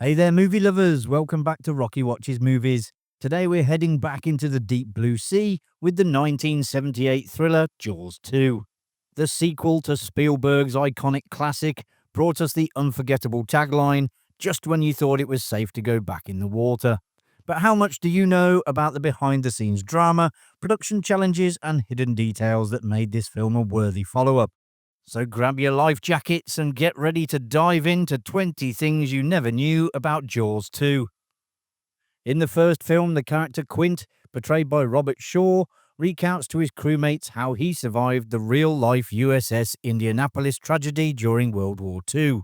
Hey there, movie lovers! Welcome back to Rocky Watches Movies. Today we're heading back into the deep blue sea with the 1978 thriller Jaws 2. The sequel to Spielberg's iconic classic brought us the unforgettable tagline, just when you thought it was safe to go back in the water. But how much do you know about the behind-the-scenes drama, production challenges, and hidden details that made this film a worthy follow-up? So grab your life jackets and get ready to dive into 20 things you never knew about Jaws 2. In the first film, the character Quint, portrayed by Robert Shaw, recounts to his crewmates how he survived the real-life USS Indianapolis tragedy during World War II.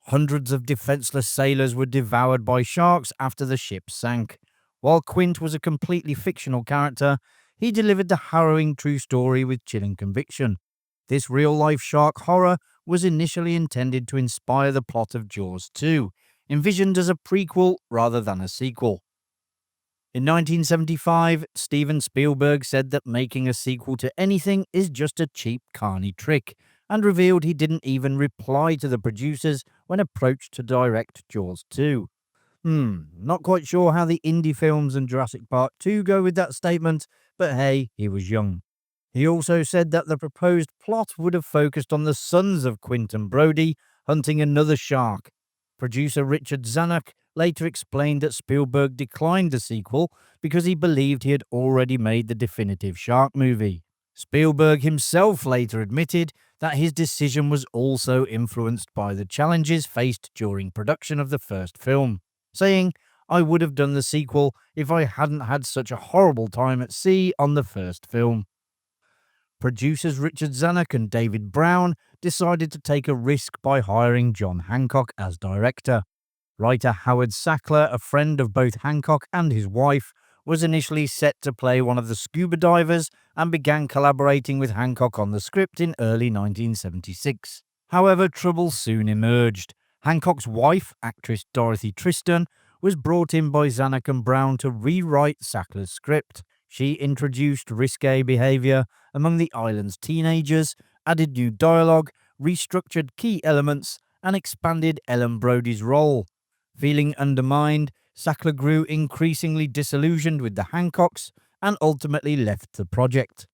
Hundreds of defenseless sailors were devoured by sharks after the ship sank. While Quint was a completely fictional character, he delivered the harrowing true story with chilling conviction. This real-life shark horror was initially intended to inspire the plot of Jaws 2, envisioned as a prequel rather than a sequel. In 1975, Steven Spielberg said that making a sequel to anything is just a cheap, carny trick, and revealed he didn't even reply to the producers when approached to direct Jaws 2. Not quite sure how the indie films and Jurassic Park 2 go with that statement, but hey, he was young. He also said that the proposed plot would have focused on the sons of Quint and Brody hunting another shark. Producer Richard Zanuck later explained that Spielberg declined the sequel because he believed he had already made the definitive shark movie. Spielberg himself later admitted that his decision was also influenced by the challenges faced during production of the first film, saying, "I would have done the sequel if I hadn't had such a horrible time at sea on the first film." Producers Richard Zanuck and David Brown decided to take a risk by hiring John Hancock as director. Writer Howard Sackler, a friend of both Hancock and his wife, was initially set to play one of the scuba divers and began collaborating with Hancock on the script in early 1976. However, trouble soon emerged. Hancock's wife, actress Dorothy Tristan, was brought in by Zanuck and Brown to rewrite Sackler's script. She introduced risque behavior among the island's teenagers, added new dialogue, restructured key elements, and expanded Ellen Brody's role. Feeling undermined, Sackler grew increasingly disillusioned with the Hancocks and ultimately left the project.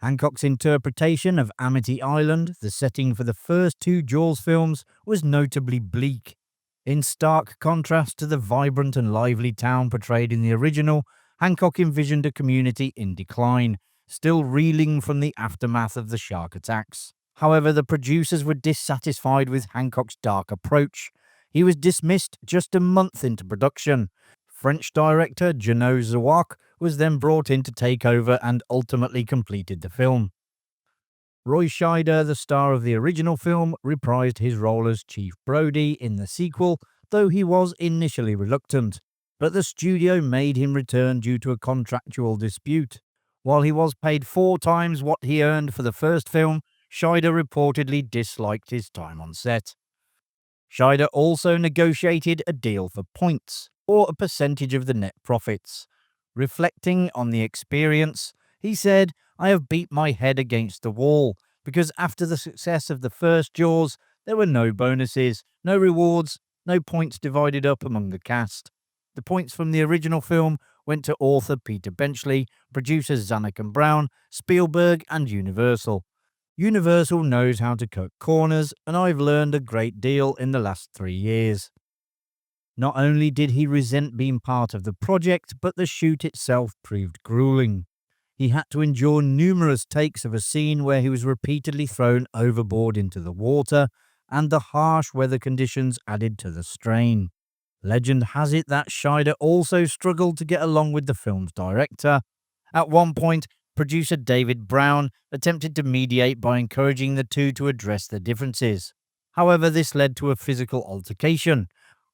Hancock's interpretation of Amity Island, the setting for the first two Jaws films, was notably bleak. In stark contrast to the vibrant and lively town portrayed in the original, Hancock envisioned a community in decline, still reeling from the aftermath of the shark attacks. However, the producers were dissatisfied with Hancock's dark approach. He was dismissed just a month into production. French director Jeannot Zawak was then brought in to take over and ultimately completed the film. Roy Scheider, the star of the original film, reprised his role as Chief Brody in the sequel, though he was initially reluctant. But the studio made him return due to a contractual dispute. While he was paid 4 times what he earned for the first film, Scheider reportedly disliked his time on set. Scheider also negotiated a deal for points, or a percentage of the net profits. Reflecting on the experience, he said, "I have beat my head against the wall, because after the success of the first Jaws, there were no bonuses, no rewards, no points divided up among the cast. The points from the original film went to author Peter Benchley, producers Zanuck and Brown, Spielberg, and Universal. Universal knows how to cut corners, and I've learned a great deal in the last 3 years." Not only did he resent being part of the project, but the shoot itself proved grueling. He had to endure numerous takes of a scene where he was repeatedly thrown overboard into the water, and the harsh weather conditions added to the strain. Legend has it that Scheider also struggled to get along with the film's director. At one point, producer David Brown attempted to mediate by encouraging the two to address their differences. However, this led to a physical altercation.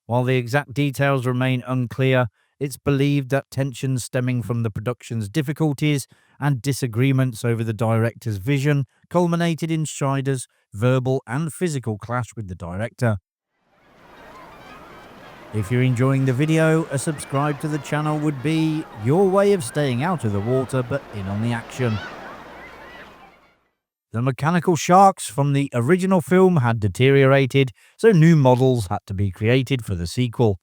While the exact details remain unclear, it's believed that tensions stemming from the production's difficulties and disagreements over the director's vision culminated in Scheider's verbal and physical clash with the director. If you're enjoying the video, a subscribe to the channel would be your way of staying out of the water but in on the action. The mechanical sharks from the original film had deteriorated, so new models had to be created for the sequel.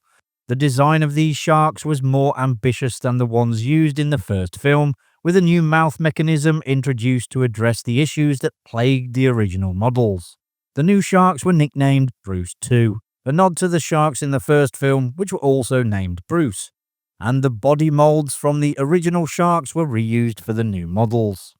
The design of these sharks was more ambitious than the ones used in the first film, with a new mouth mechanism introduced to address the issues that plagued the original models. The new sharks were nicknamed Bruce 2, a nod to the sharks in the first film, which were also named Bruce, and the body molds from the original sharks were reused for the new models.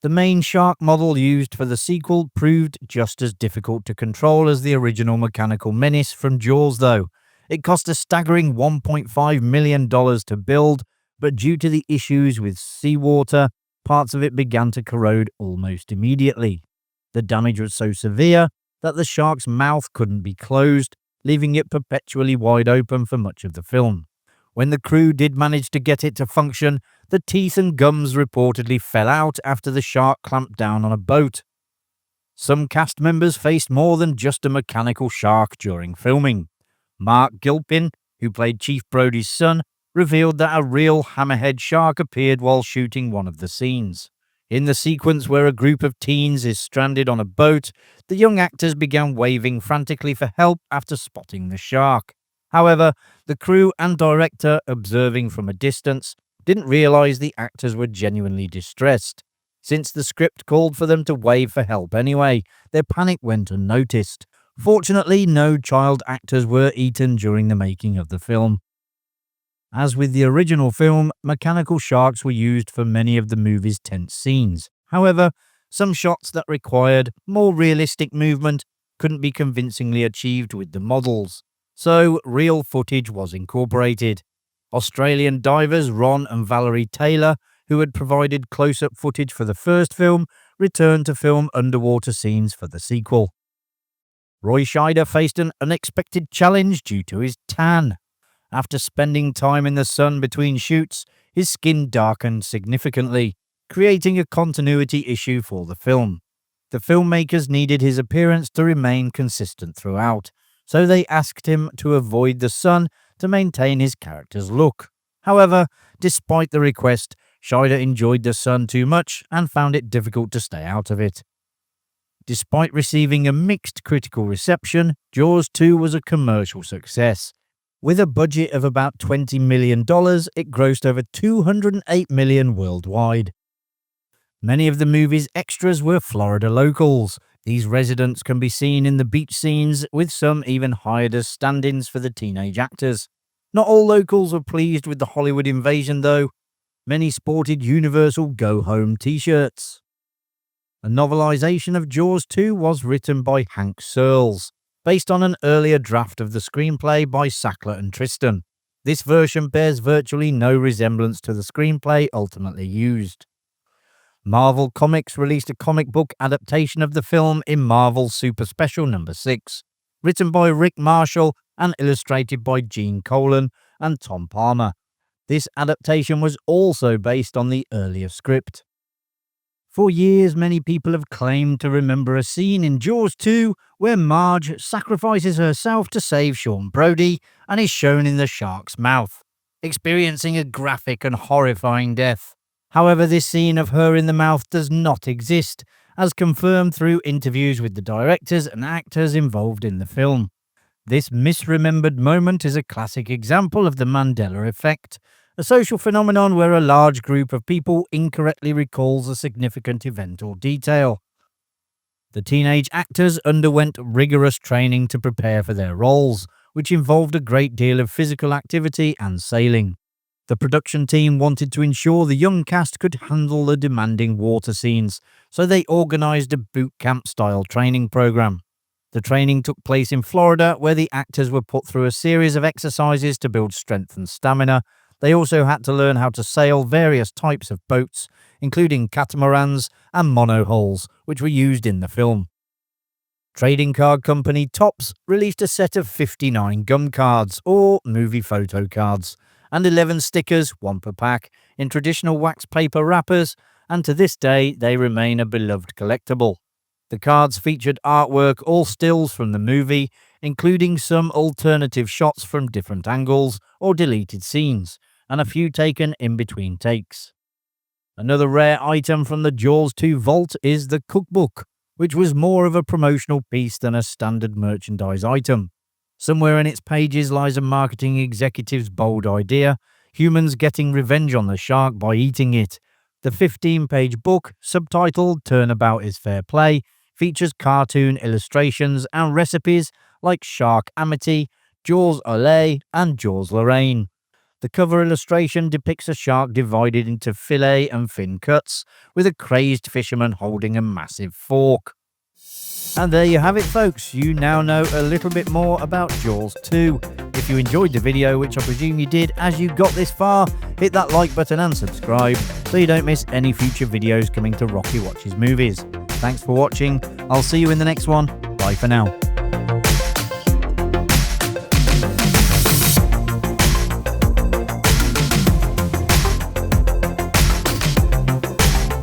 The main shark model used for the sequel proved just as difficult to control as the original mechanical menace from Jaws, though. It cost a staggering $1.5 million to build, but due to the issues with seawater, parts of it began to corrode almost immediately. The damage was so severe that the shark's mouth couldn't be closed, leaving it perpetually wide open for much of the film. When the crew did manage to get it to function, the teeth and gums reportedly fell out after the shark clamped down on a boat. Some cast members faced more than just a mechanical shark during filming. Mark Gilpin, who played Chief Brody's son, revealed that a real hammerhead shark appeared while shooting one of the scenes. In the sequence where a group of teens is stranded on a boat, the young actors began waving frantically for help after spotting the shark. However, the crew and director, observing from a distance, didn't realize the actors were genuinely distressed. Since the script called for them to wave for help anyway, their panic went unnoticed. Fortunately, no child actors were eaten during the making of the film. As with the original film, mechanical sharks were used for many of the movie's tense scenes. However, some shots that required more realistic movement couldn't be convincingly achieved with the models, so real footage was incorporated. Australian divers Ron and Valerie Taylor, who had provided close-up footage for the first film, returned to film underwater scenes for the sequel. Roy Scheider faced an unexpected challenge due to his tan. After spending time in the sun between shoots, his skin darkened significantly, creating a continuity issue for the film. The filmmakers needed his appearance to remain consistent throughout, so they asked him to avoid the sun to maintain his character's look. However, despite the request, Scheider enjoyed the sun too much and found it difficult to stay out of it. Despite receiving a mixed critical reception, Jaws 2 was a commercial success. With a budget of about $20 million, it grossed over $208 million worldwide. Many of the movie's extras were Florida locals. These residents can be seen in the beach scenes, with some even hired as stand-ins for the teenage actors. Not all locals were pleased with the Hollywood invasion, though. Many sported Universal Go Home t-shirts. A novelization of Jaws 2 was written by Hank Searles, based on an earlier draft of the screenplay by Sackler and Tristan. This version bears virtually no resemblance to the screenplay ultimately used. Marvel Comics released a comic book adaptation of the film in Marvel Super Special No. 6, written by Rick Marshall and illustrated by Gene Colan and Tom Palmer. This adaptation was also based on the earlier script. For years, many people have claimed to remember a scene in Jaws 2 where Marge sacrifices herself to save Sean Brody and is shown in the shark's mouth, experiencing a graphic and horrifying death. However, this scene of her in the mouth does not exist, as confirmed through interviews with the directors and actors involved in the film. This misremembered moment is a classic example of the Mandela effect, a social phenomenon where a large group of people incorrectly recalls a significant event or detail. The teenage actors underwent rigorous training to prepare for their roles, which involved a great deal of physical activity and sailing. The production team wanted to ensure the young cast could handle the demanding water scenes, so they organized a boot camp-style training program. The training took place in Florida, where the actors were put through a series of exercises to build strength and stamina. They also had to learn how to sail various types of boats, including catamarans and monohulls, which were used in the film. Trading card company Topps released a set of 59 gum cards, or movie photo cards, and 11 stickers, one per pack, in traditional wax paper wrappers, and to this day they remain a beloved collectible. The cards featured artwork, all stills from the movie, including some alternative shots from different angles or deleted scenes, and a few taken in between takes. Another rare item from the Jaws 2 vault is the cookbook, which was more of a promotional piece than a standard merchandise item. Somewhere in its pages lies a marketing executive's bold idea: humans getting revenge on the shark by eating it. The 15-page book, subtitled Turnabout is Fair Play, features cartoon illustrations and recipes like Shark Amity, Jaws Olay, and Jaws Lorraine. The cover illustration depicts a shark divided into fillet and fin cuts, with a crazed fisherman holding a massive fork. And there you have it, folks. You now know a little bit more about Jaws 2. If you enjoyed the video, which I presume you did as you got this far, hit that like button and subscribe so you don't miss any future videos coming to Rocky Watches Movies. Thanks for watching. I'll see you in the next one. Bye for now.